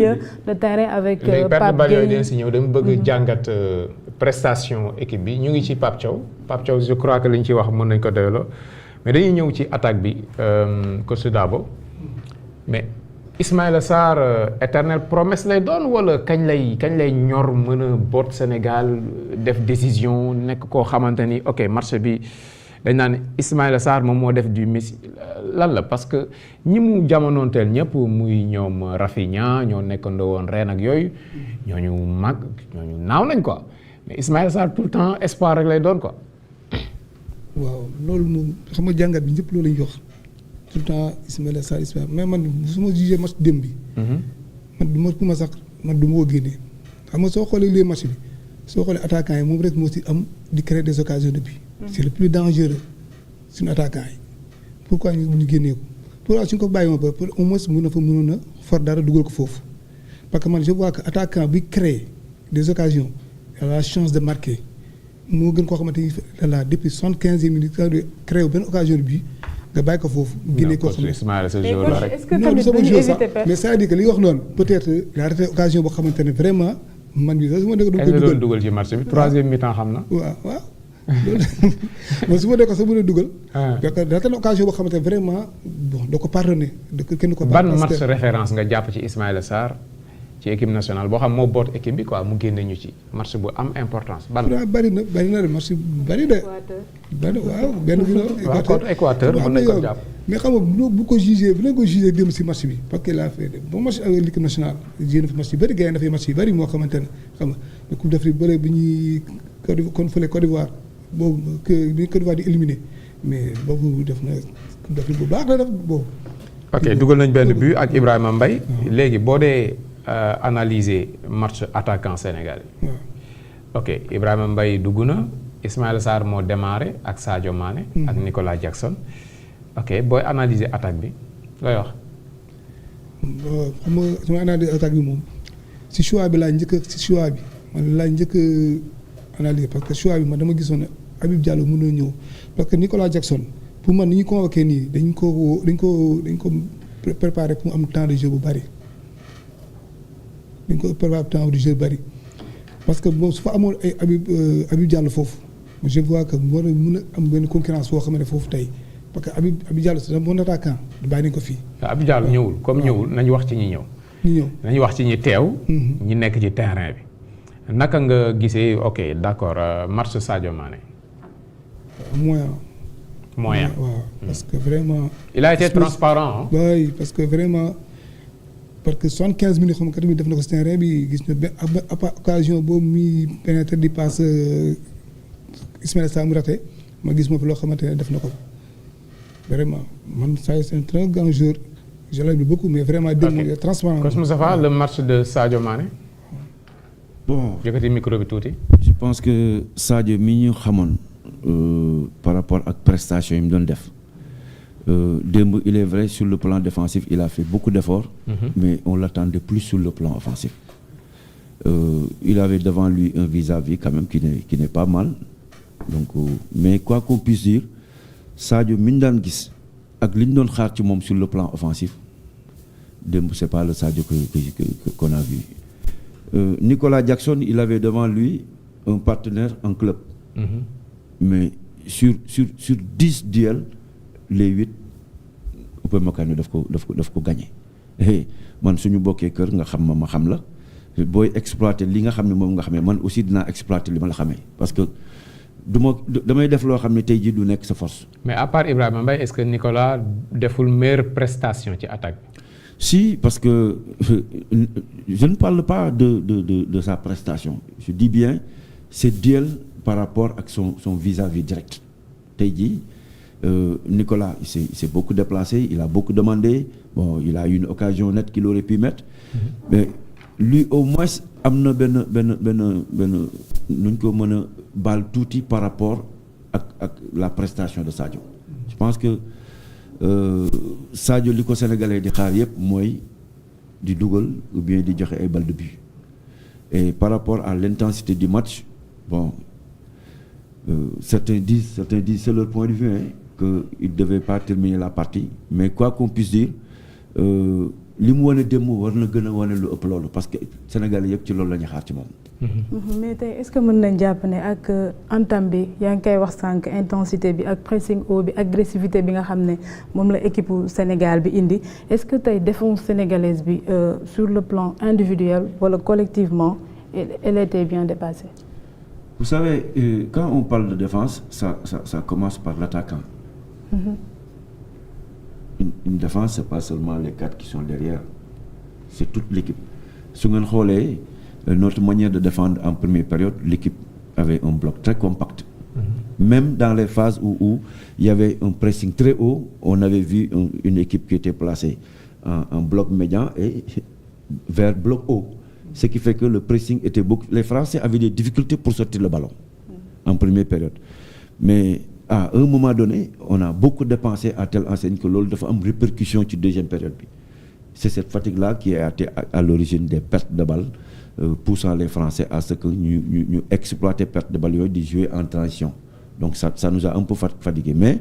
le terrain avec Pape Pape Gueye Gueye si ñëw dama bëgg jàngat prestation équipe bi ñu ngi ci Pape Thiaw je crois que li ñu ci wax mën nañ ko doyloo mais dañuy ñëw ci attaque bi coach Dabo mais Ismaïla Sarr éternelle promesse lay doon wala kañ lay ñor mën a boot Sénégal def décision nekk koo xamante ni ok marché bi dañ naan Ismaïla Sarr moom moo def du Messi lan la parce que ñi mu jamonoonteel ñëpp muy ñoom Rafinha ñoo nekkandoo woon ren ak yooyu ñooñu mag ñooñu naaw nañ quoi mais Ismaïla Sarr tout le temps espoir rek lay doon quoi. waaw loolu moom xam nga jàngat bi ñëpp loolu la ñuy wax tout le temps Ismaïla Sarr mais man su ma jugee match démb bi. man du ma kuma sax man du ma ko génnee xam nga soo xoolee les match bi soo xoolee attaquant yi moom rek moo si am di créer des occasions de but. c'est le plus dangereux suñu attaquant yi pourquoi ñu génnee ko pourquoi suñ ko bàyyi ma ba pour au moins mënoon a for dara dugal ko foofu parce que man je vois que attaquant bi créer des occasions il a la chance de marquer moo gën koo xamante ni là depuis 75e minute créé benn occasion de but nga bàyyi ko foofu. génne koo xam ne est-ce que tamit duñu éviter perte mais c'est-à-dire que li nga wax noonu peut-être il a raté occasion boo xamante ne vraiment man bi sax su ma nekk du ko dugal ci match bi troisième mi-temps xam na. waaw loolu man su ma nekk sax mën a dugal. parce que raté na occasion boo xamante ne vraiment bon doo ko pardonné. kenn ko ban match référence nga jàpp ci Ismaïla Sarr ci équipe nationale boo xam moo boot équipe bi quoi mu génne ñu ci match bu am importance. ban la bari na de match bari de. waaw benn bi waaw contre Équateur mën nañu ko jàpp. mais xam nga bu ko jugé bu leen ko jugé dem si match bi parce que il a fait bon match avec l'équipe nationale jugé na fi match yu bëri gars yi dafay match yu bëri moo xamante ne xam nga coupe d'Afrique bële bi ñuy kon fële Côte d'Ivoire boobu bi Côte d'Ivoire di éliminé mais boobu def na coupe d'Afrique bu baax la def boobu. ok dugal nañ benn but ak Ibrahima Mbaye. léegi boo dee analyser match attaquant sénégalais. ok Ibrahima Mbaye dugg na Ismaïla Sarr moo démarré ak Sadio Mané. ak Nicolas Jackson. ok booy analyser attaque bi looy wax. xam nga su ma analyser attaque bi moom si choix bi laa njëkk man laa njëkk analyser parce que choix bi man dama gisoon ne Habib Diallo mën na ñëw parce que Nicolas Jackson pour man ni ñu convoqué nii dañ ko préparé pour mu am temps de jeu bu bari. dañ ko préparé temps de jeu bari parce que moom su fa amoon ay Habib Diallo foofu je vois que war a mën a am benn concurrence boo xam ne foofu tey parce que Habib Diallo c'est un bon attaquant bàyyi nañ ko fii. waaw Habib Diallo ñëwul comme ñëwul nañu wax ci ñi ñëw. nañu wax ci ñi teew. ñi nekk ci terrain bi. naka nga gisee ok d'accord match Sadio Mané. moyen waaw parce que vraiment. il a été transparent. oui parce que vraiment. parce que 75 minutes xam nga tamit def na ko si terrain bi gis na benn occasion boobu muy pénétrer di passe Ismaïla Sarr mu raté ma gis ma fi loo xamante ne def na ko vraiment man c'est un très grand joueur je l'aime beaucoup mais vraiment démb transparent. Coach Moustapha le match de Sadio Mané. bon yëkkati micro bi tuuti. je pense que Sadio mi ñu xamoon par rapport ak prestation yi mu doon def. Démb il est vrai sur le plan défensif il a fait beaucoup d'efforts. Mais on l'attendait plus sur le plan offensif. Il avait devant lui un vis-à-vis quand même qui n'est pas mal. Donc mais quoi qu'on puisse dire Sadio mi ñu daan gis ak li ñu doon xaar ci moom sur le plan offensif démb c'est pas le Sadio qu'on a vu. Nicolas Jackson il avait devant lui un partenaire en club. Mais sur 10 duels les 8 Upamecano daf ko gagné man suñu bokkee kër nga xam ma xam la booy exploiter li nga xam ne moom nga xamee man aussi dinaa exploiter li ma la xamee parce que damay def loo xam ne tey jii du nekk sa force. mais à part Ibrahima Mbaye est-ce que Nicolas deful meilleure prestation ci attaque bi. Si parce que je ne parle pas de sa prestation je dis bien c'est duel par rapport ak son vis-à-vis direct tey jii. Nicolas il s'est beaucoup déplacé il a beaucoup demandé bon il a eu une occasion nette qu'il aurait pu mettre mais lui au moins am na benn nuñ ko mën a baal tuuti par rapport ak la prestation de Sadio je pense que Sadio li ko sénégalais di xaar yëpp mooy di dugal ou bien di joxe ay balles de but et par rapport à l'intensité du match bon certains disent c'est leur point de vue qu'il ne devait pas terminer la partie mais quoi qu'on puisse dire li mu wane démb war na gën a wane lu ëpp loolu parce que Sénégal yëpp ci loolu la ñu xaar ci moom. mais tey est-ce que mën nañ jàpp ne ak entame bi yaa ngi koy wax sànq intensité bi ak pressing haut bi agressivité bi nga xam ne moom la équipe Sénégal bi indi est-ce que tey défense sénégalaise bi sur le plan individuel wala collectivement elle était bien dépassée. Vous savez quand on parle de défense ça commence par l'attaquant. Une défense c'est pas seulement les 4 qui sont derrière c'est toute l'équipe su ngeen xoolee notre manière de défendre en première période l'équipe avait un bloc très compact. Même dans les phases où il y avait un pressing très haut on avait vu une équipe qui était placée en bloc médian et vers bloc haut ce qui fait que le pressing était beaucoup les Français avaient des difficultés pour sortir le ballon en première période mais à un moment donné on a beaucoup dépensé à telle enseigne que loolu dafa am répercussion ci deuxième période bi c'est cette fatigue-là qui a été à l'origine des pertes de balles poussant les Français à ce que ñu exploiter perte de balles yooyu di jouer en transition donc ça nous a un peu fatigué mais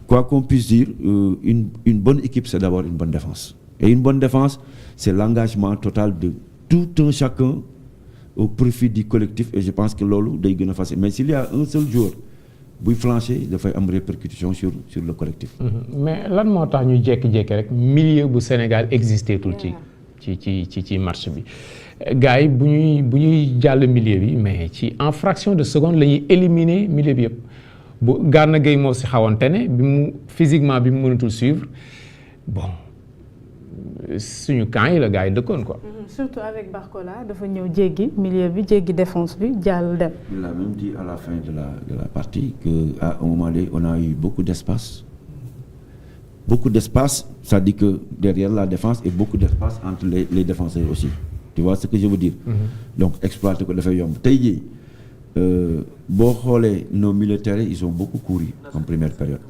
quoi qu'on puisse dire une bonne équipe c'est d'abord une bonne défense et une bonne défense c'est l'engagement total de tout un chacun au profit du collectif et je pense que loolu day gën a facile mais s'il y a un seul joueur buy flancher dafay am répercussion sur le collectif. mais lan moo tax ñu jékki-jékki rek milieu bu Sénégal existé tul ci match bi gars yi bu ñuy jàll milieu bi mais ci en fraction de seconde la ñuy éliminer milieu bi yëpp bu Gana Gueye moo si xawante ne bi mu physiquement bi mu mënatul suivre bon suñu camp yi la gars yi dëkkoon quoi. surtout avec Barcola dafa ñëw jéggi milieu bi jéggi défense bi jàll dem. Il a même dit à la fin de la partie que à un moment donné on a eu beaucoup d'espace c'est-à-dire que derrière la défense et beaucoup d'espace entre les défenseurs aussi tu vois ce que je veux dire. Donc exploiter ko dafay yomb tey jii boo xoolee nos militaires ils ont beaucoup couru en première période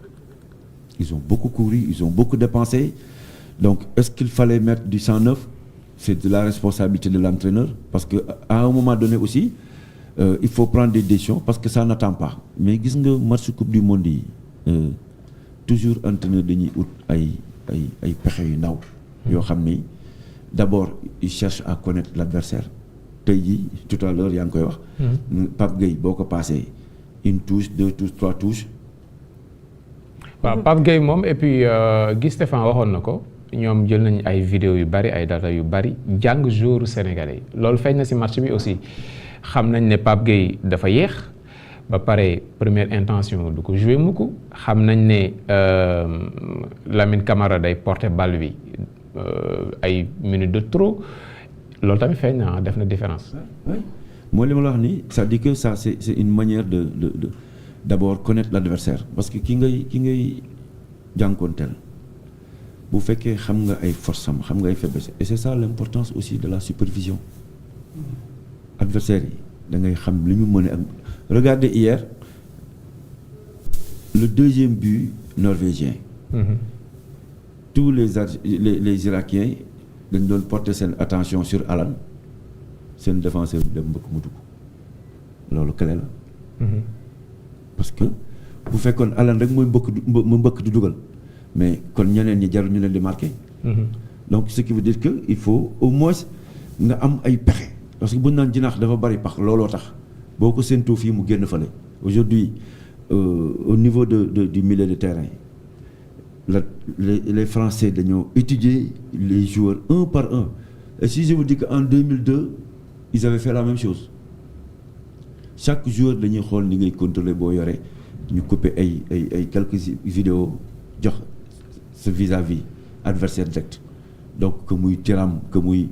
ils ont beaucoup dépensé donc est-ce qu'il fallait mettre du 109 c'est de la responsabilité de l'entraîneur parce que à un moment donné aussi il faut prendre des décisions parce que ça n'attend pas mais gis nga match coupe du monde yi toujours entraîneur dañuy ut ay pexe yu ndaw yoo xam ni d'abord il cherche à connaître l'adversaire tey jii tout à l'heure yaa ngi koy wax Pape Gueye boo ko passé une touche 2 touches 3 touches waaw Pape Gueye moom et puis Guy Stéphane waxoon na ko ñoom jël nañ ay vidéo yu bari ay data yu bari jàng joueur sénégalais yi loolu feeñ na ci match bi aussi xam nañ ne Pape Gueye dafa yéex ba pare première intention du ko jouer mukk xam nañ ne Lamine Camara day porter balle bi ay minutes de trop loolu tamit feeñ na def na différence. mooy li ma la wax nii c'est-à-dire que ça c'est une manière de d'abord connaître l'adversaire parce que ki ngay jànkoonteel bu fekkee xam nga ay force am xam nga ay faiblesse et c'est ça l'importance aussi de la supervision adversaire yi da ngay xam li ñu mën a am regardez hier le deuxième but norvégien tous les Irakiens dañ doon porter seen attention sur Alan seen défenseur bi dem mbëkk mu dugg loolu clé la parce que bu fekkoon Alan rek mooy mbëkk du dugal mais kon ñeneen ñi jarul ñu leen di marquer. Donc ce qui veut dire que il faut au moins nga am ay pexe parce que bu ñu naan jinaax dafa bari pax looloo tax boo ko séentoo fii mu génn fale aujourd'hui au niveau du milieu de terrain les Français dañoo étudier les joueurs un par un et si je vous dis que en 2002 ils avaient fait la même chose chaque joueur dañuy xool ni ngay contrôler boo yore ñu couper ay quelques vidéos jox ce vis-à-vis adversaire direct donc que muy Thuram que muy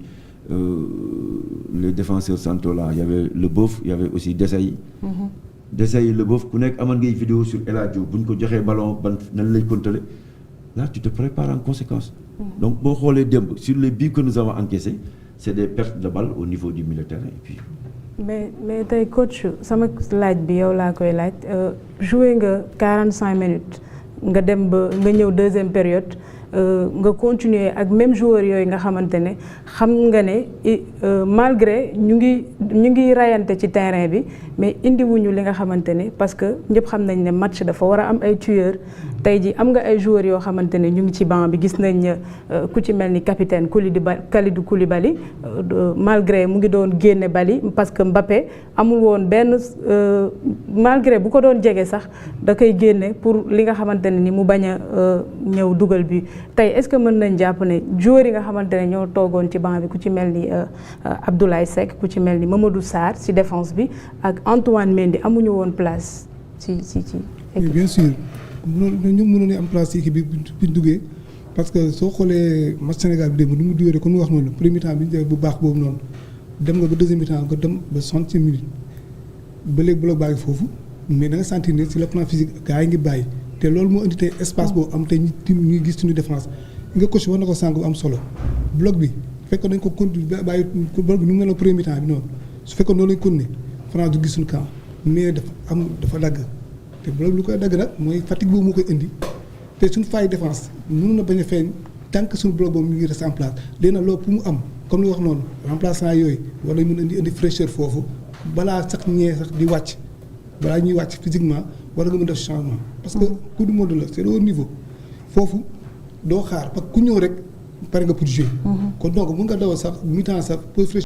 les défenseurs centraux là il y avait Leboeuf il y avait aussi Desailly. Desailly Leboeuf ku nekk amoon ngay vidéo sur El Hadj Diouf bu ñu ko joxee ballon ban nan lay contrôler là tu te prépares en conséquence. Donc boo xoolee démb sur les buts que nous avons encaissés c'est des pertes de balles au niveau du milieu de terrain et puis. mais tey coach sama laaj bi yow laa koy laaj joué nga 45 minutes nga dem ba nga ñëw deuxième période nga continuer ak même joueur yooyu nga xamante ne xam nga ne malgré ñu ngi rayante ci terrain bi mais indiwuñu li nga xamante ne parce que ñëpp xam nañ ne match dafa war a am ay tueurs tey ji am nga ay joueurs yoo xamante ne ñu ngi ci banc bi gis nañ ku ci mel ni capitaine Kalidou Koulibaly malgré mu ngi doon génne bali parce que Mbappé amul woon benn malgré bu ko doon jege sax da koy génne pour li nga xamante ne ni mu bañ a ñëw dugal bi tey est-ce que mën nañ jàpp ne joueurs yi nga xamante ne ñoo toogoon ci banc bi ku ci mel ni Abdoulaye Seck ku ci mel ni Mamadou Sarr ci défense bi ak Antoine Mendy amuñu woon place ci oui bien sûr ñoom mënoon am place ci équipe bi buñ duggee parce que soo xoolee match Sénégal bi démb nu mu duwee comme ni wax noonu premier temps bi ñu bu baax boobu noonu dem nga ba deuxième mi-temps nga dem ba 60 minutes ba léegi bloc baa ngi foofu mais da nga sentir ne sur le plan physique gars yi ngi bàyyi te loolu moo indi tey espace boobu am tey ñuy gis suñu défense nga coach war na ko sànq bu am solo bloc bi fekkoon dañ ko continuer bàyyi bloc bi nu mu meloon premier mi-temps bi noonu su fekkoon noonu lañ continuer France du gis suñu camp mais dafa dagg te bloc lu koy dagg nag mooy fatigue boobu moo koy indi te suñu faille défense mënu na bañ a feeñ tant que suñu bloc boobu mu ngi resté en place léegi nag loolu pour mu am comme li wax noonu remplaçant yooyu wala mën indi fraîcheur foofu balaa sax ñee sax di wàcc balaa ñuy wàcc physiquement wala nga mën def changement parce que coupe du monde la c'est le haut niveau foofu doo xaar parce que ku ñëw rek pare nga pour jouer kon donc mën nga dawal sax mi-temps sax pour